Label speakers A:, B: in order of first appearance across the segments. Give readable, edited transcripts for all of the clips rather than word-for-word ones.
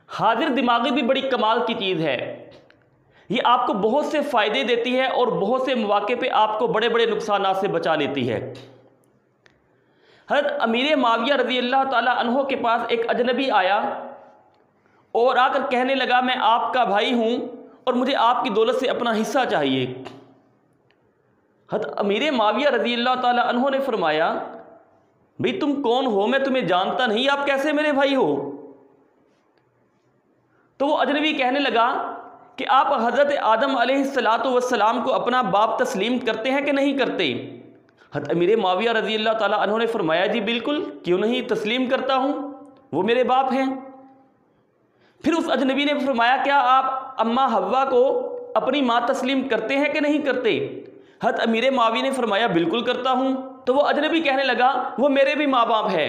A: हाजिर दिमागी भी बड़ी कमाल की चीज़ है। ये आपको बहुत से फ़ायदे देती है और बहुत से मौके पे आपको बड़े बड़े नुकसान से बचा लेती है। हज़रत अमीर माविया रज़ी अल्लाह ताला अन्हो के पास एक अजनबी आया और आकर कहने लगा, मैं आपका भाई हूँ और मुझे आपकी दौलत से अपना हिस्सा चाहिए। हज़रत अमीर माविया रज़ी अल्लाह ताला अन्हो ने फरमाया, भाई तुम कौन हो, मैं तुम्हें जानता नहीं, आप कैसे मेरे भाई हो? तो वो अजनबी कहने लगा कि आप हज़रत आदम अलैहिस्सलातु वस्सलाम को अपना बाप तस्लीम करते हैं कि नहीं करते? हज़रत अमीर माविया रज़ी अल्लाह ताला अन्हो ने फरमाया, जी बिल्कुल, क्यों नहीं, तस्लीम करता हूँ, वो मेरे बाप हैं। फिर उस अजनबी ने फरमाया, क्या आप अम्मा हव्वा को अपनी माँ तस्लीम करते हैं कि नहीं करते? हज़रत अमीर माविया ने फरमाया, बिल्कुल करता हूँ। तो वो अजनबी कहने लगा, वो मेरे भी माँ बाप है,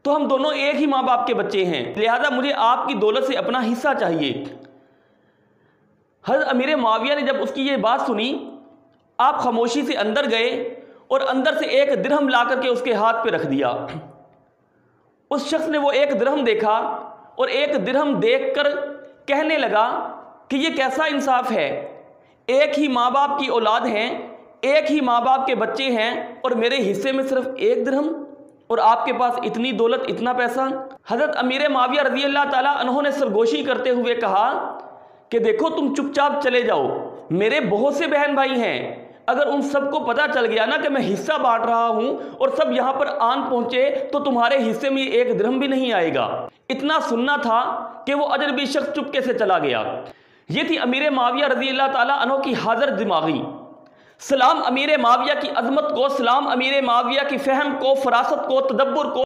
A: तो हम दोनों एक ही माँ बाप के बच्चे हैं, लिहाजा मुझे आपकी दौलत से अपना हिस्सा चाहिए। हज़रत अमीर माविया ने जब उसकी ये बात सुनी, आप खामोशी से अंदर गए और अंदर से एक दिरहम ला करके उसके हाथ पे रख दिया। उस शख्स ने वो एक दिरहम देखा और एक दिरहम देखकर कहने लगा कि ये कैसा इंसाफ है, एक ही माँ बाप की औलाद हैं, एक ही माँ बाप के बच्चे हैं और मेरे हिस्से में सिर्फ एक दिरहम और आपके पास इतनी दौलत, इतना पैसा। हज़रत अमीर माविया रज़ी अल्लाह ताला अन्हो ने सरगोशी करते हुए कहा कि देखो, तुम चुपचाप चले जाओ, मेरे बहुत से बहन भाई हैं, अगर उन सबको पता चल गया ना कि मैं हिस्सा बांट रहा हूं और सब यहां पर आन पहुंचे तो तुम्हारे हिस्से में एक दिरहम भी नहीं आएगा। इतना सुनना था कि वो अजनबी शख्स चुपके से चला गया। ये थी अमीर माविया रज़ी अल्लाह ताला अन्हो की हाजिर दिमागी। सलाम अमीर माविया की अजमत को, सलाम अमीर माविया की फहम को, फरासत को, तदब्बुर को।